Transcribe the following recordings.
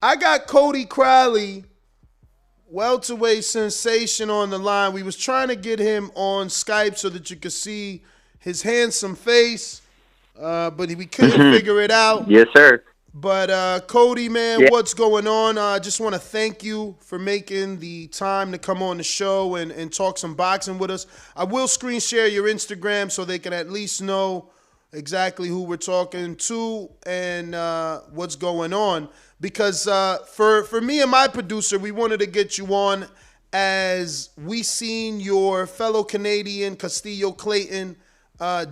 I got Cody Crowley, welterweight sensation, on the line. We was trying to get him on Skype so that you could see his handsome face, but we couldn't figure it out. Yes, sir. But Cody, man, Yeah. what's going on? I just want to thank you for making the time to come on the show and talk some boxing with us. I will screen share your Instagram so they can at least know exactly who we're talking to and what's going on. Because for me and my producer, we wanted to get you on as we seen your fellow Canadian, Castillo Clayton,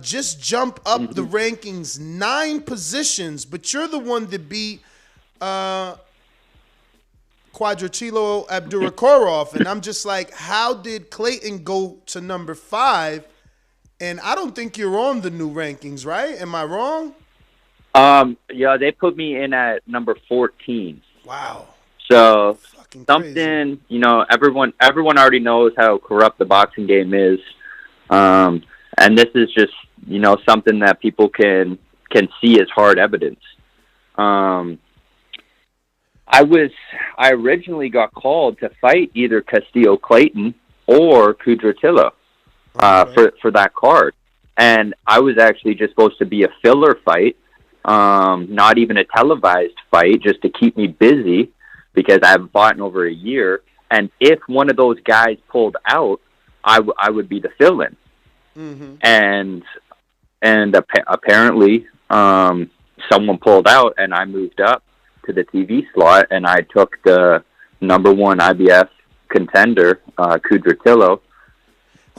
just jump up the rankings 9 positions, but you're the one that beat Quadratulo Abdurakarov, and I'm just like, how did Clayton go to number 5? And I don't think you're on the new rankings, right? Am I wrong? Yeah, they put me in at number 14. Wow. So Fucking something, crazy. everyone already knows how corrupt the boxing game is. And this is just, something that people can see as hard evidence. I originally got called to fight either Castillo Clayton or Quadratulo for that card. And I was actually just supposed to be a filler fight, not even a televised fight, just to keep me busy because I haven't fought in over a year. And if one of those guys pulled out, I would be the fill-in. And apparently someone pulled out, and I moved up to the TV slot, and I took the number 1 IBF contender, Quadratulo.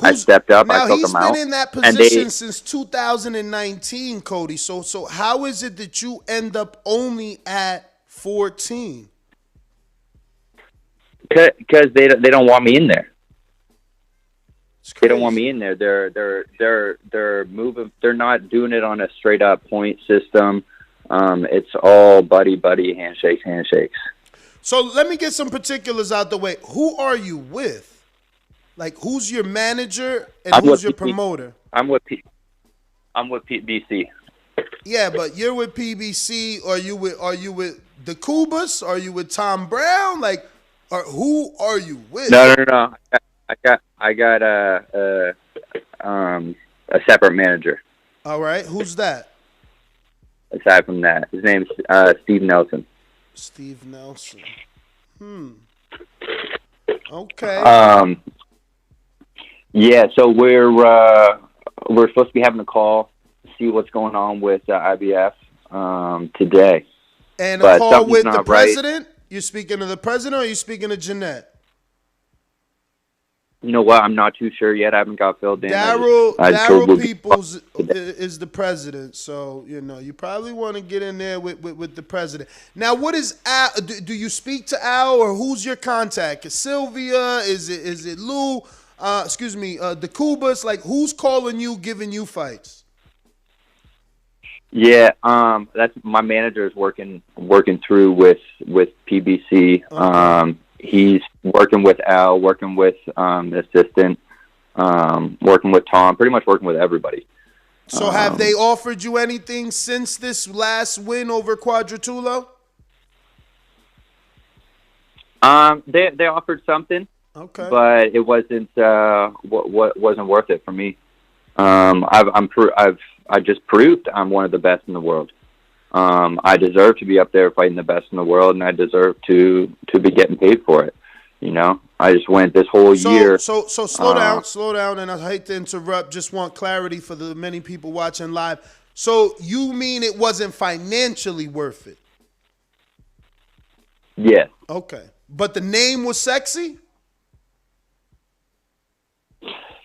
I stepped up, I took him out. Now, he's been in that position since 2019, Cody. So how is it that you end up only at 14? Because they don't want me in there. They don't want me in there. They're moving. They're not doing it on a straight up point system. It's all buddy handshakes. So let me get some particulars out the way. Who are you with? Like, who's your manager and who's your promoter? I'm with PBC. Yeah, but you're with PBC. Are you with the Cubas? Are you with Tom Brown? Like, who are you with? No. I got a separate manager. All right, who's that? Aside from that, his name's Steve Nelson. Steve Nelson. Okay. Yeah. So we're supposed to be having a call to see what's going on with IBF today. And a call with the president? Right. You're speaking to the president, or are you speaking to Jeanette? You know what? I'm not too sure yet. I haven't got filled in. Daryl Peoples is the president, so you probably want to get in there with the president. Now, what is Al? Do you speak to Al, or who's your contact? Is Sylvia? Is it Lou? The Cubas. Like, who's calling you, giving you fights? Yeah, that's my manager is working through with PBC. Okay. He's working with Al, working with the assistant, working with Tom, pretty much working with everybody. So have they offered you anything since this last win over Quadratulo? They offered something, okay, but it wasn't wasn't worth it for me. I just proved I'm one of the best in the world. I deserve to be up there fighting the best in the world, and I deserve to be getting paid for it. I just went this whole year. So slow down, and I hate to interrupt. Just want clarity for the many people watching live. So you mean it wasn't financially worth it? Yes. Okay, but the name was sexy?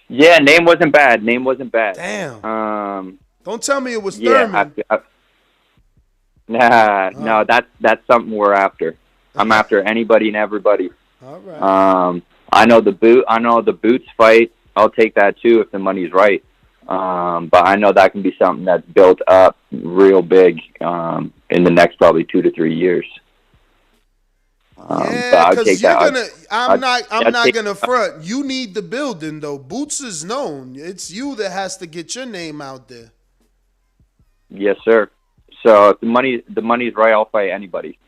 Yeah, name wasn't bad. Damn. Don't tell me it was Thurman. No, that's something we're after. I'm after anybody and everybody. All right. I know the Boots fight. I'll take that too if the money's right. But I know that can be something that's built up real big in the next probably 2 to 3 years. Yeah, because I'm not gonna front. You need the building though. Boots is known. It's you that has to get your name out there. Yes, sir. So if the money's right, I'll fight anybody.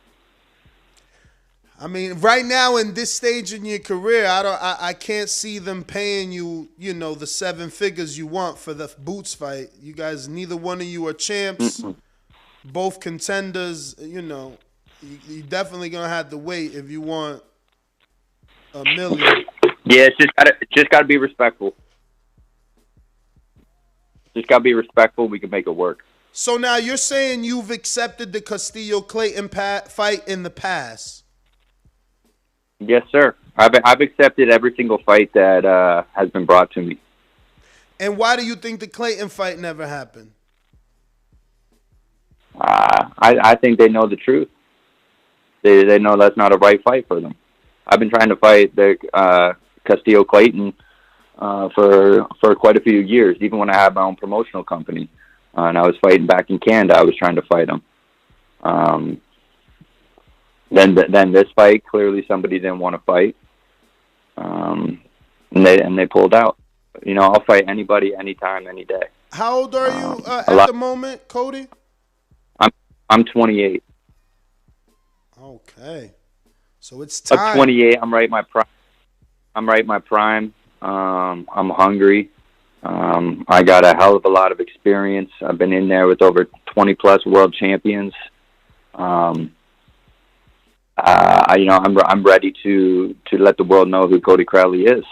I mean, right now in this stage in your career, I can't see them paying you, the 7 figures you want for the Boots fight. You guys, neither one of you are champs, both contenders. You definitely gonna have to wait if you want $1 million. Yeah, it's just gotta be respectful. Just gotta be respectful. We can make it work. So now you're saying you've accepted the Castillo-Clayton fight in the past? Yes, sir. I've accepted every single fight that has been brought to me. And why do you think the Clayton fight never happened? I think they know the truth. They know that's not a right fight for them. I've been trying to fight the Castillo-Clayton for quite a few years, even when I had my own promotional company. And I was fighting back in Canada. I was trying to fight him. Then this fight, clearly somebody didn't want to fight, and they pulled out. I'll fight anybody, anytime, any day. How old are you at the moment, Cody? I'm 28. Okay, so it's time. I'm 28. I'm right in my prime. I'm hungry. I got a hell of a lot of experience. I've been in there with over 20 plus world champions. I'm ready to let the world know who Cody Crowley is,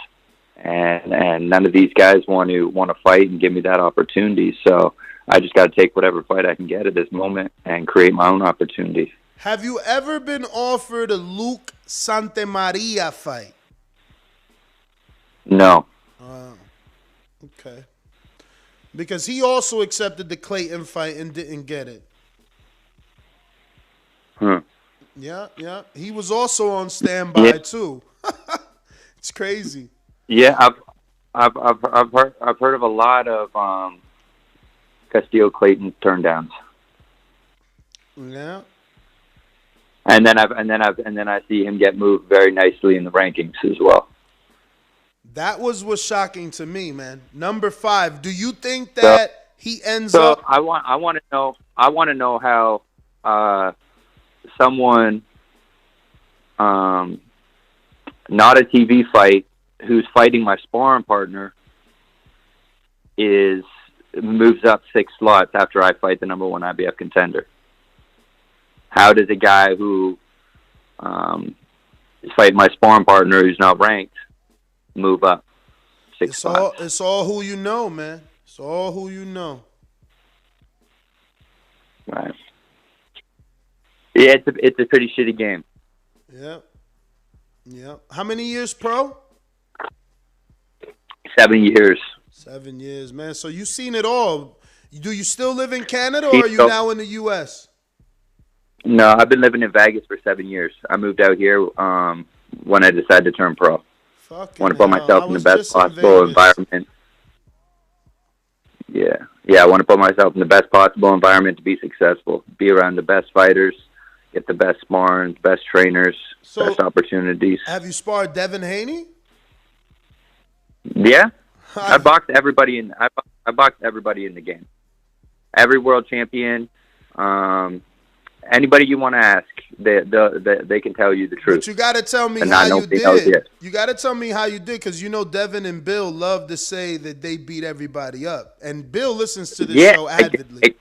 and none of these guys want to fight and give me that opportunity. So I just got to take whatever fight I can get at this moment and create my own opportunity. Have you ever been offered a Luke Santamaria fight? No. Okay. Because he also accepted the Clayton fight and didn't get it. Yeah. He was also on standby too. It's crazy. Yeah, I've heard of a lot of Castillo-Clayton turndowns. Yeah. And then I see him get moved very nicely in the rankings as well. That was what's shocking to me, man. Number 5. Do you think that he ends up? I want to know how someone not a TV fight who's fighting my sparring partner moves up 6 slots after I fight the number 1 IBF contender. How does a guy who is fighting my sparring partner who's not ranked move up 6 spots? It's all who you know, man. It's all who you know. Right. Yeah, it's a pretty shitty game. Yeah. How many years pro? 7 years. 7 years, man. So you've seen it all. Do you still live in Canada or are you now in the U.S.? No, I've been living in Vegas for 7 years. I moved out here when I decided to turn pro. I want to put myself in the best possible environment. Yeah, I want to put myself in the best possible environment to be successful. Be around the best fighters, get the best sparring, best trainers, best opportunities. Have you sparred Devin Haney? Yeah, I boxed everybody in. I boxed everybody in the game. Every world champion. Anybody you want to ask, they can tell you the truth. But you got to tell me how you did. You got to tell me how you did, because Devin and Bill love to say that they beat everybody up, and Bill listens to this show avidly.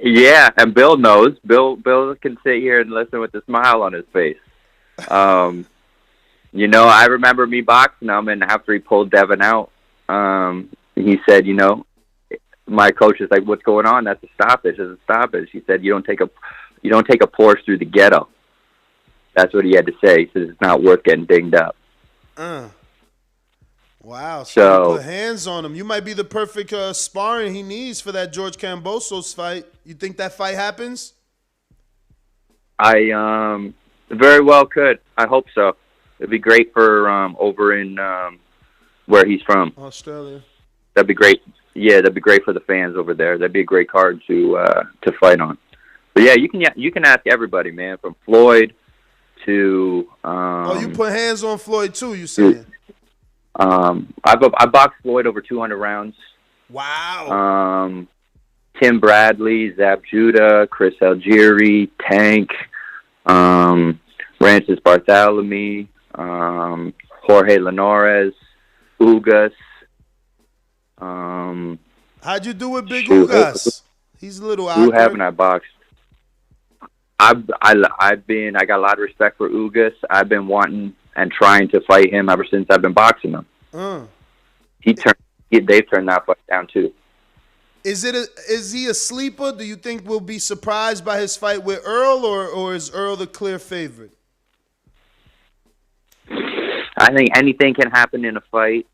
Yeah, and Bill knows. Bill can sit here and listen with a smile on his face. I remember me boxing him, and after he pulled Devin out, he said, my coach is like, "What's going on? That's a stoppage. That's a stoppage." He said, "You don't take a Porsche through the ghetto." That's what he had to say. He says it's not worth getting dinged up. Wow. So you put hands on him. You might be the perfect sparring he needs for that George Kambosos fight. You think that fight happens? I very well could. I hope so. It'd be great for over in where he's from, Australia. That'd be great. Yeah, that'd be great for the fans over there. That'd be a great card to fight on. But yeah, you can ask everybody, man, from Floyd to. You put hands on Floyd too? You saying? I boxed Floyd over 200 rounds. Wow. Tim Bradley, Zab Judah, Chris Algieri, Tank. Francis Bartholomew, Jorge Linares, Ugas. How'd you do with Big Ugas? He's a little awkward. Who haven't I boxed? I got a lot of respect for Ugas. I've been wanting and trying to fight him ever since I've been boxing him. They've turned that fight down too. Is he a sleeper? Do you think we'll be surprised by his fight with Earl, or is Earl the clear favorite? I think anything can happen in a fight.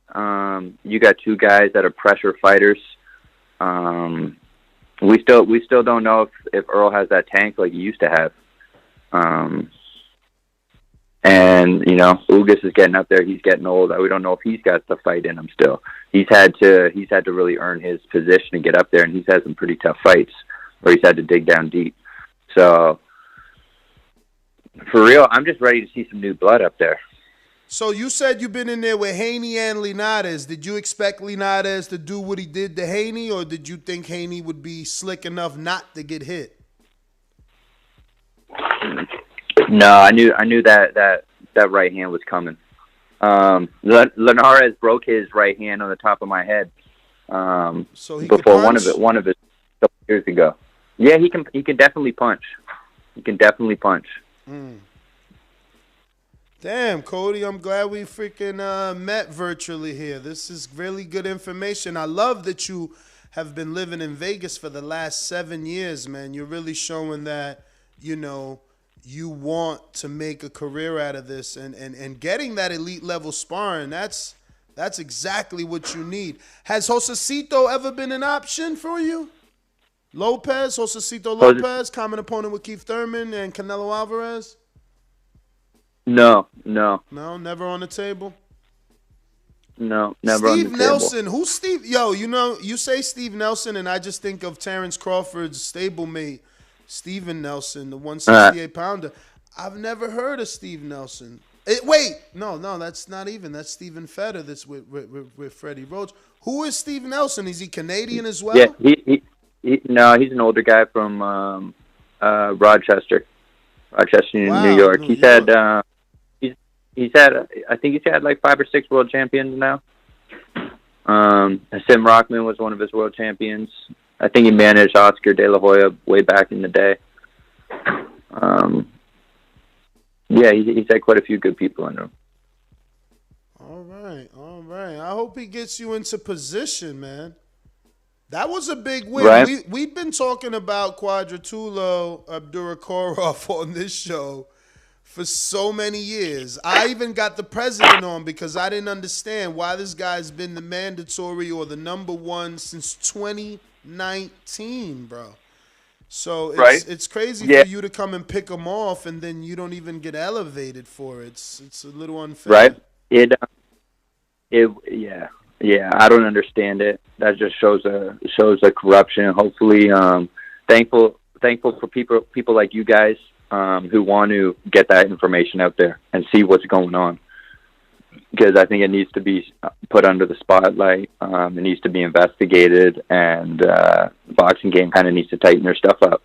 You got two guys that are pressure fighters. We still don't know if Earl has that tank like he used to have. And Ugas is getting up there. He's getting old. We don't know if he's got the fight in him still. He's had to really earn his position to get up there, and he's had some pretty tough fights where he's had to dig down deep. So for real, I'm just ready to see some new blood up there. So you said you've been in there with Haney and Linares. Did you expect Linares to do what he did to Haney, or did you think Haney would be slick enough not to get hit? No, I knew that right hand was coming. Linares broke his right hand on the top of my head. So he before one of it a couple years ago. Yeah, he can definitely punch. He can definitely punch. Damn, Cody, I'm glad we freaking met virtually here. This is really good information. I love that you have been living in Vegas for the last 7 years, man. You're really showing that, you want to make a career out of this, and getting that elite level sparring, that's exactly what you need. Has Joseto ever been an option for you? Joseto Lopez, common opponent with Keith Thurman and Canelo Alvarez? No, never on the table. No, never on the table. Steve Nelson, who's Steve? Yo, you say Steve Nelson, and I just think of Terrence Crawford's stablemate, Steven Nelson, the 168-pounder. I've never heard of Steve Nelson. No, that's not even. That's Stephen Feder that's with Freddie Roach. Who is Steve Nelson? Is he Canadian as well? Yeah, no, he's an older guy from Rochester, New York. He's had I think he's had like 5 or 6 world champions now. Sim Rockman was one of his world champions. I think he managed Oscar De La Hoya way back in the day. Yeah, he's had quite a few good people under him. All right. I hope he gets you into position, man. That was a big win. Right? We've been talking about Quadratulo Abdurakarov on this show for so many years. I even got the president on because I didn't understand why this guy's been the mandatory or the #1 since 2019, bro. So it's crazy for you to come and pick him off, and then you don't even get elevated for it. It's a little unfair. Right. Yeah. I don't understand it. That just shows a corruption. Hopefully, thankful for people like you guys who want to get that information out there and see what's going on. Because I think it needs to be put under the spotlight. It needs to be investigated, and the boxing game kind of needs to tighten their stuff up.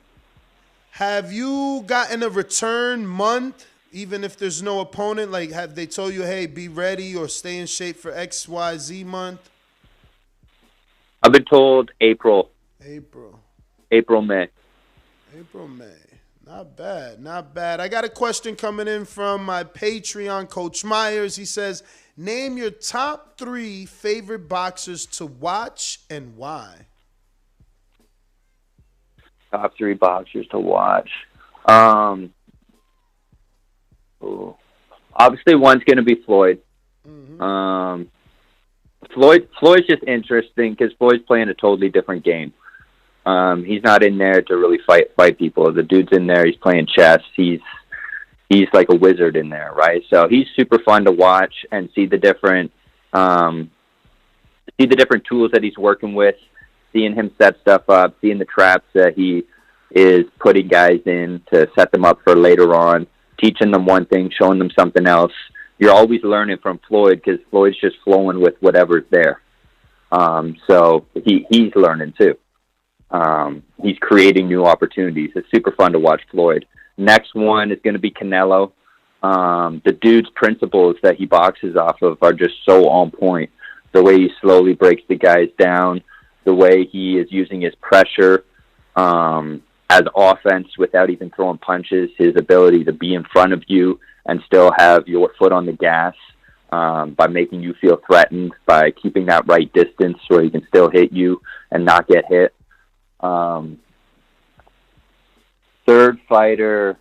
Have you gotten a return month, even if there's no opponent? Like, have they told you, hey, be ready or stay in shape for XYZ month? I've been told April, May. April, May. Not bad. I got a question coming in from my Patreon, Coach Myers. He says, name your top 3 favorite boxers to watch and why. Top 3 boxers to watch. Obviously, one's going to be Floyd. Mm-hmm. Floyd's just interesting because Floyd's playing a totally different game. He's not in there to really fight people. The dude's in there. He's playing chess. He's like a wizard in there, right? So he's super fun to watch and see the different tools that he's working with, seeing him set stuff up, seeing the traps that he is putting guys in to set them up for later on, teaching them one thing, showing them something else. You're always learning from Floyd because Floyd's just flowing with whatever's there. So he's learning too. He's creating new opportunities. It's super fun to watch Floyd. Next one is going to be Canelo. The dude's principles that he boxes off of are just so on point. The way he slowly breaks the guys down, the way he is using his pressure as offense without even throwing punches, his ability to be in front of you and still have your foot on the gas by making you feel threatened, by keeping that right distance where he can still hit you and not get hit. Third fighter,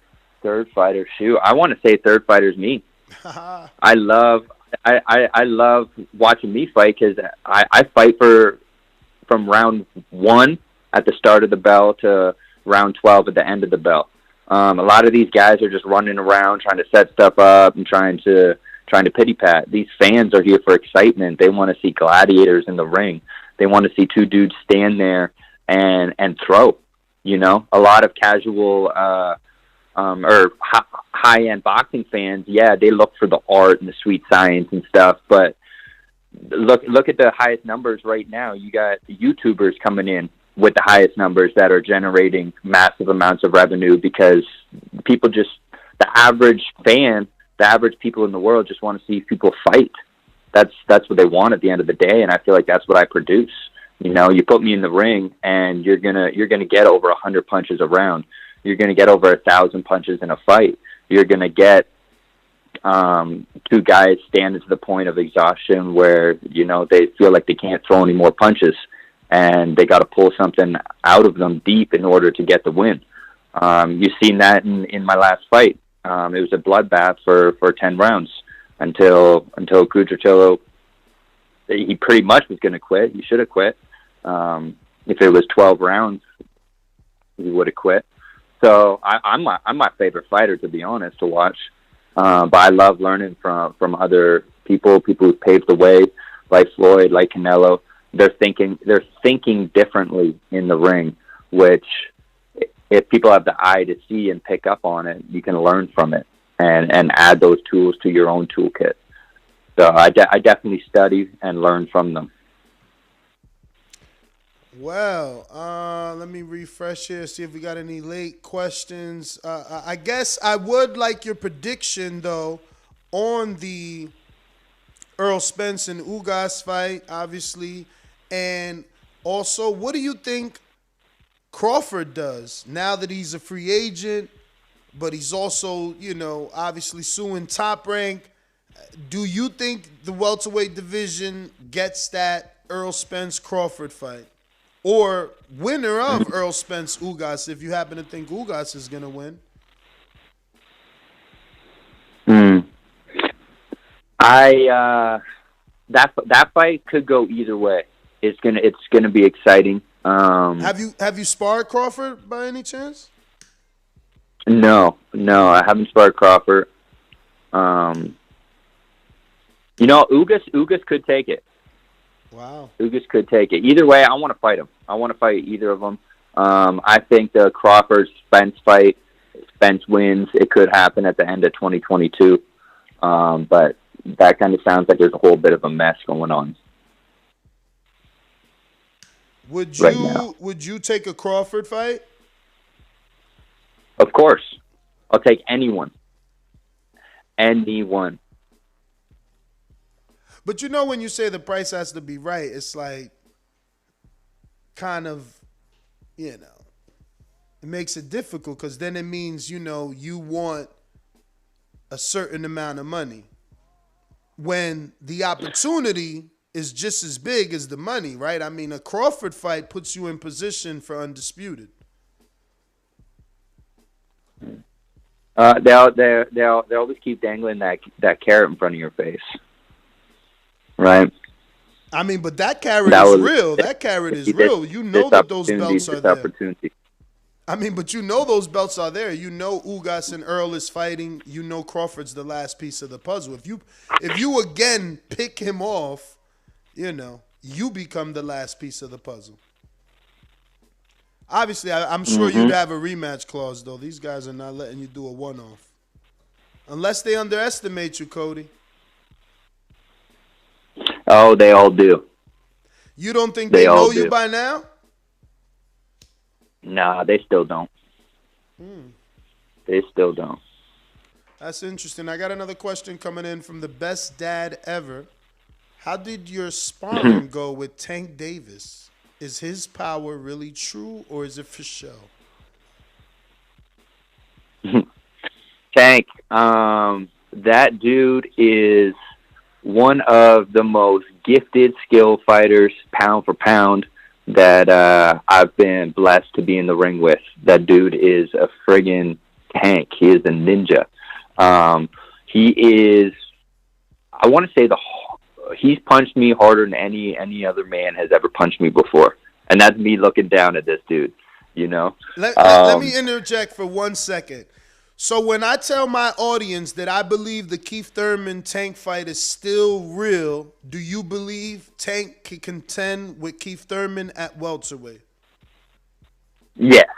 shoot. I want to say third fighter's me. I love watching me fight because I fight from round 1 at the start of the bell to round 12 at the end of the bell. A lot of these guys are just running around trying to set stuff up and trying to pity pat. These fans are here for excitement. They want to see gladiators in the ring. They want to see two dudes stand there and throw. You know, a lot of casual or high-end boxing fans, yeah, they look for the art and the sweet science and stuff, but look at the highest numbers right now. You got YouTubers coming in with the highest numbers that are generating massive amounts of revenue because people just, the average fan, the average people in the world just want to see people fight. That's what they want at the end of the day, and I feel like that's what I produce. You know, you put me in the ring, and you're gonna get over 100 punches a round. You're gonna get over 1,000 punches in a fight. You're gonna get two guys standing to the point of exhaustion where they feel like they can't throw any more punches, and they got to pull something out of them deep in order to get the win. You've seen that in my last fight. It was a bloodbath for 10 rounds until Quadratulo, he pretty much was going to quit. He should have quit. If it was 12 rounds, he would have quit. So I'm my favorite fighter, to be honest, to watch. But I love learning from other people who paved the way, like Floyd, like Canelo. They're thinking differently in the ring, which if people have the eye to see and pick up on it, you can learn from it and add those tools to your own toolkit. So I definitely study and learn from them. Well, let me refresh here, see if we got any late questions. I guess I would like your prediction, though, on the Errol Spence and Ugas fight, obviously. And also, what do you think Crawford does now that he's a free agent, but he's also, obviously suing Top Rank? Do you think the welterweight division gets that Errol Spence-Crawford fight? Or winner of Errol Spence-Ugas, if you happen to think Ugas is going to win? That fight could go either way. It's gonna be exciting. Have you sparred Crawford by any chance? No, I haven't sparred Crawford. Ugas could take it. Wow. Ugas could take it. Either way, I want to fight him. I want to fight either of them. I think the Crawford-Spence fight, Spence wins. It could happen at the end of 2022. But that kind of sounds like there's a whole bit of a mess going on. Would you take a Crawford fight? Of course. I'll take anyone. Anyone. But when you say the price has to be right, it's like kind of, it makes it difficult because then it means, you want a certain amount of money when the opportunity is just as big as the money, right? I mean, a Crawford fight puts you in position for undisputed. They always keep dangling that carrot in front of your face. Right. I mean, but that carrot is real. That carrot is real. You know that those belts are there. I mean, but those belts are there. Ugas and Earl is fighting. Crawford's the last piece of the puzzle. If you again pick him off, you become the last piece of the puzzle. Obviously, I'm sure you'd have a rematch clause, though. These guys are not letting you do a one-off. Unless they underestimate you, Cody. Oh, they all do. You don't think they know you by now? Nah, they still don't. They still don't. That's interesting. I got another question coming in from the best dad ever. How did your sparring go with Tank Davis? Is his power really true or is it for show? Tank, that dude is one of the most gifted skill fighters, pound for pound, that I've been blessed to be in the ring with. That dude is a friggin' tank. He is a ninja. He is, I want to say he's punched me harder than any other man has ever punched me before. And that's me looking down at this dude, you know? Let me interject for 1 second. So when I tell my audience that I believe the Keith Thurman Tank fight is still real, do you believe Tank can contend with Keith Thurman at welterweight? Yes.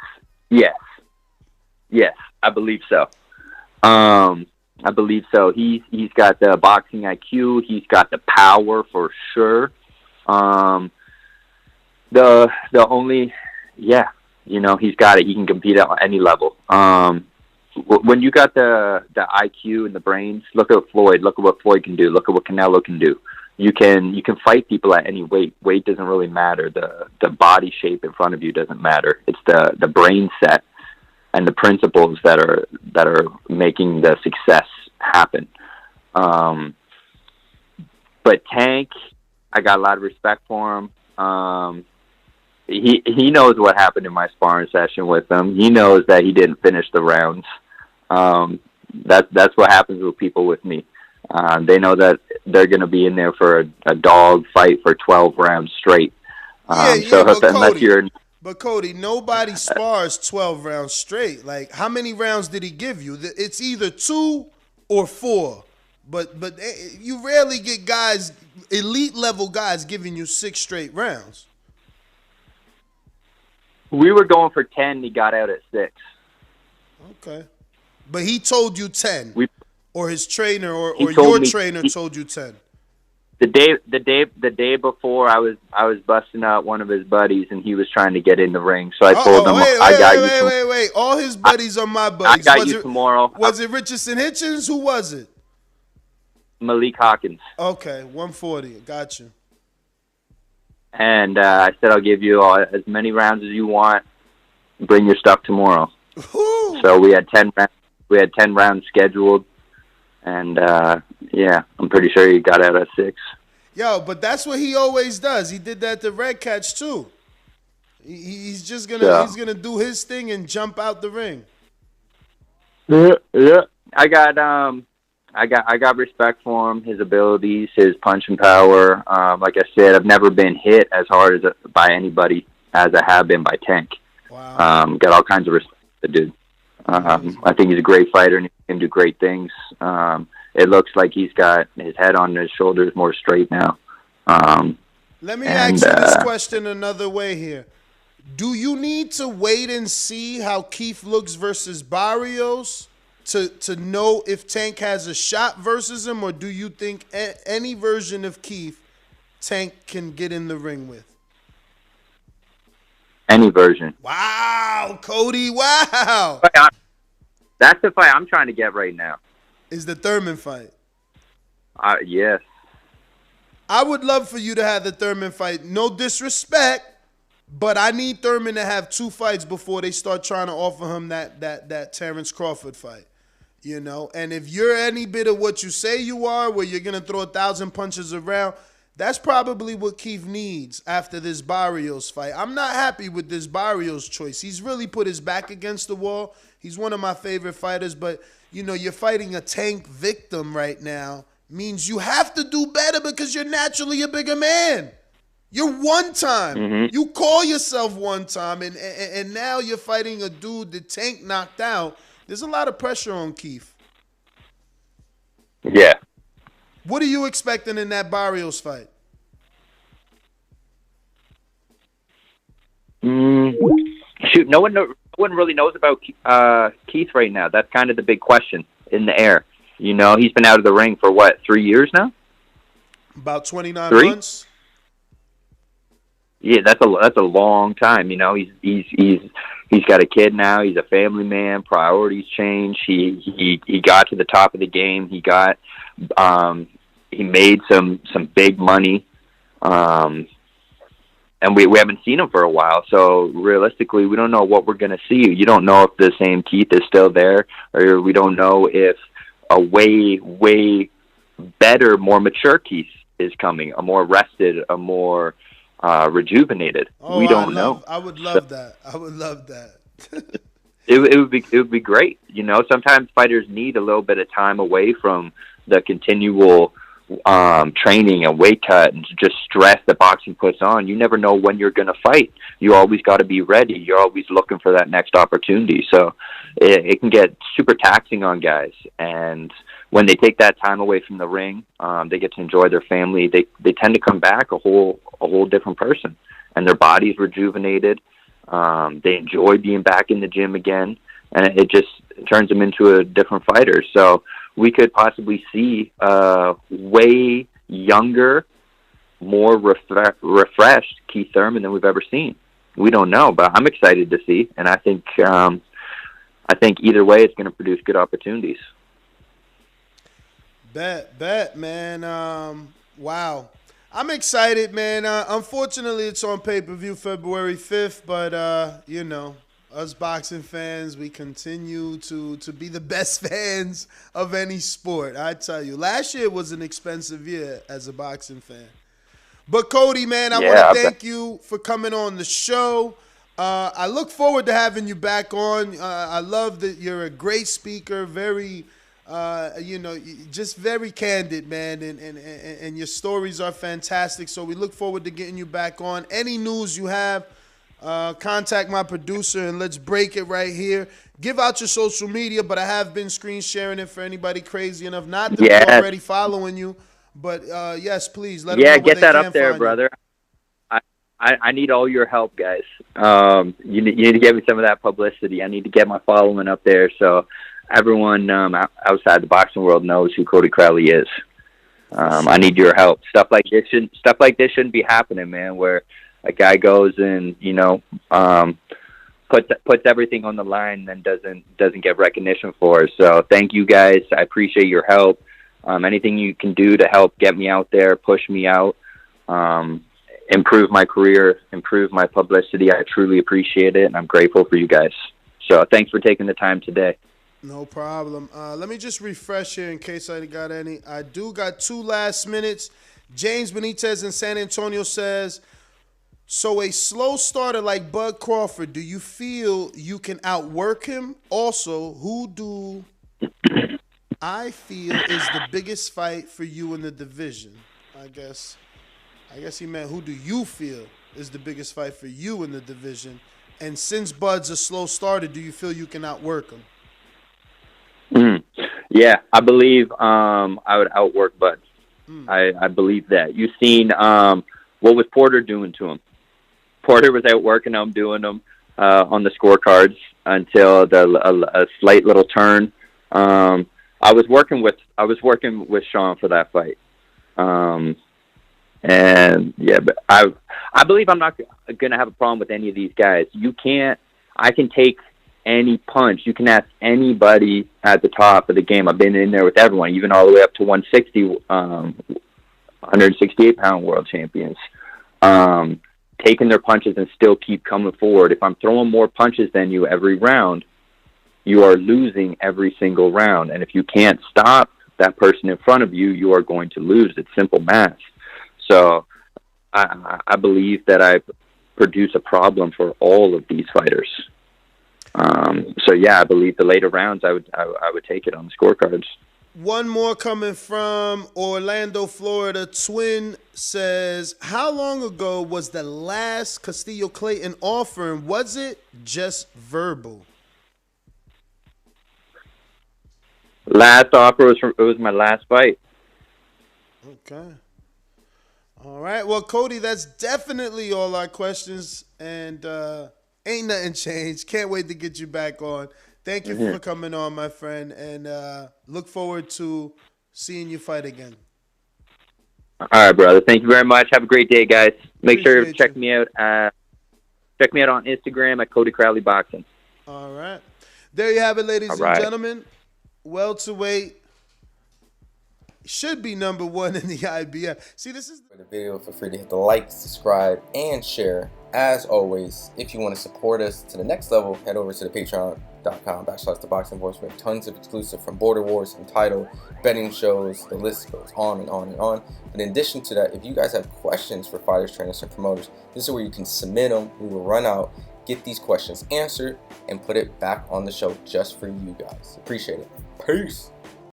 I believe so. I believe so. He's got the boxing IQ. He's got the power for sure. The only, he's got it. He can compete at any level. When you got the IQ and the brains, look at Floyd. Look at what Floyd can do. Look at what Canelo can do. You can fight people at any weight. Weight doesn't really matter. The body shape in front of you doesn't matter. It's the brain set and the principles that are making the success happen. But Tank, I got a lot of respect for him. He knows what happened in my sparring session with him. He knows that he didn't finish the rounds. That's what happens with people with me. They know that they're going to be in there for a dog fight for 12 rounds straight. But Cody, nobody spars 12 rounds straight. Like, how many rounds did he give you? It's either 2 or 4. But you rarely get guys, elite level guys, giving you 6 straight rounds. We were going for 10. He got out at 6. Okay. But he told you 10. Or his trainer or your trainer told you 10. The day before, I was busting out one of his buddies, and he was trying to get in the ring. So I told him, "I got you." Wait! All his buddies are my buddies. I got you tomorrow. Was it Richardson Hitchens? Who was it? Malik Hawkins. Okay, 140. Got you. And I said, "I'll give you as many rounds as you want. Bring your stuff tomorrow." Ooh. So we had 10 rounds. We had 10 rounds scheduled. And, I'm pretty sure he got out at 6. Yo, but that's what he always does. He did that to Red Catch, too. He's just going to he's gonna do his thing and jump out the ring. Yeah. I got respect for him, his abilities, his punching power. Like I said, I've never been hit as hard by anybody as I have been by Tank. Wow. Got all kinds of respect for the dude. I think he's a great fighter and he can do great things. It looks like he's got his head on his shoulders more straight now. Let me ask you this question another way here. Do you need to wait and see how Keith looks versus Barrios to know if Tank has a shot versus him, or do you think any version of Keith Tank can get in the ring with? Any version. Wow, Cody, wow. That's the fight I'm trying to get right now. Is the Thurman fight. Yes. I would love for you to have the Thurman fight. No disrespect, but I need Thurman to have 2 fights before they start trying to offer him that Terrence Crawford fight. You know? And if you're any bit of what you say you are, where you're going to throw 1,000 punches around, that's probably what Keith needs after this Barrios fight. I'm not happy with this Barrios choice. He's really put his back against the wall. He's one of my favorite fighters, but, you know, you're fighting a Tank victim right now. Means you have to do better because you're naturally a bigger man. You're one time. Mm-hmm. You call yourself one time, and now you're fighting a dude that Tank knocked out. There's a lot of pressure on Keith. Yeah. What are you expecting in that Barrios fight? Shoot, no one really knows about Keith right now. That's kind of the big question in the air. You know, he's been out of the ring for what, 3 years now? About 29 months. Yeah, that's a long time. You know, he's He's got a kid now. He's a family man. Priorities change. He got to the top of the game. He made some big money. And we haven't seen him for a while. So realistically, we don't know what we're going to see. You don't know if the same Keith is still there, or we don't know if a way better, more mature Keith is coming, a more rested, a more rejuvenated. We don't know. I would love that. I would love that. It would be great. You know, sometimes fighters need a little bit of time away from the continual training and weight cut and just stress that boxing puts on. You never know when you're going to fight. You always got to be ready. You're always looking for that next opportunity. So it can get super taxing on guys. And when they take that time away from the ring, they get to enjoy their family. They tend to come back a whole different person, and their body's rejuvenated. They enjoy being back in the gym again, and it just turns them into a different fighter. So we could possibly see a way younger, more refreshed Keith Thurman than we've ever seen. We don't know, but I'm excited to see, and I think either way, it's going to produce good opportunities. Bet, man. Wow. I'm excited, man. Unfortunately, it's on pay-per-view February 5th, but, you know, us boxing fans, we continue to be the best fans of any sport. I tell you, last year was an expensive year as a boxing fan. But, Cody, man, I want to thank you for coming on the show. I look forward to having you back on. I love that you're a great speaker, very... you know, just very candid, man, and your stories are fantastic. So we look forward to getting you back on. Any news you have, contact my producer and let's break it right here. Give out your social media, but I have been screen sharing it for anybody crazy enough not to be already following you. But yes, please let them know where get they that can up there, find brother. I need all your help, guys. You need to give me some of that publicity. I need to get my following up there, so everyone outside the boxing world knows who Cody Crowley is. I need your help. Stuff like this shouldn't be happening, man. Where a guy goes and puts everything on the line, and then doesn't get recognition for it. So thank you, guys. I appreciate your help. Anything you can do to help get me out there, push me out, improve my career, improve my publicity, I truly appreciate it, and I'm grateful for you guys. So thanks for taking the time today. No problem. Let me just refresh here in case I got any. I do got 2 last minutes. James Benitez in San Antonio says, so a slow starter like Bud Crawford, do you feel you can outwork him? Also, who do I feel is the biggest fight for you in the division? I guess he meant who do you feel is the biggest fight for you in the division? And since Bud's a slow starter, do you feel you can outwork him? Yeah, I believe I would outwork Bud. I believe that. You've seen what was Porter doing to him. Porter was outworking him, doing them on the scorecards until a slight little turn. I was working with Sean for that fight. And yeah, but I believe I'm not going to have a problem with any of these guys. I can take any punch. You can ask anybody at the top of the game. I've been in there with everyone, even all the way up to 160, 168-pound world champions, taking their punches and still keep coming forward. If I'm throwing more punches than you every round, you are losing every single round. And if you can't stop that person in front of you, you are going to lose. It's simple math. So I believe that I produce a problem for all of these fighters. So yeah, I believe the later rounds I would take it on the scorecards. One more coming from Orlando, Florida. Twin says, how long ago was the last Castillo Clayton offer, and was it just verbal? Last offer was my last fight. Okay. All right. Well, Cody, that's definitely all our questions, and ain't nothing changed. Can't wait to get you back on. Thank you for coming on, my friend, and look forward to seeing you fight again. All right, brother. Thank you very much. Have a great day, guys. Make sure to check me out at Check me out on Instagram at Cody Crowley Boxing. All right. There you have it, ladies and gentlemen. Welterweight should be number 1 in the IBF. See, this is for the video. Feel free to hit the like, subscribe, and share. As always, if you want to support us to the next level, head over to the patreon.com/ThaBoxingVoice. We have tons of exclusive from Border Wars, Entitled, betting shows. The list goes on and on and on. But in addition to that, if you guys have questions for fighters, trainers, and promoters, this is where you can submit them. We will run out, get these questions answered, and put it back on the show just for you guys. Appreciate it. Peace.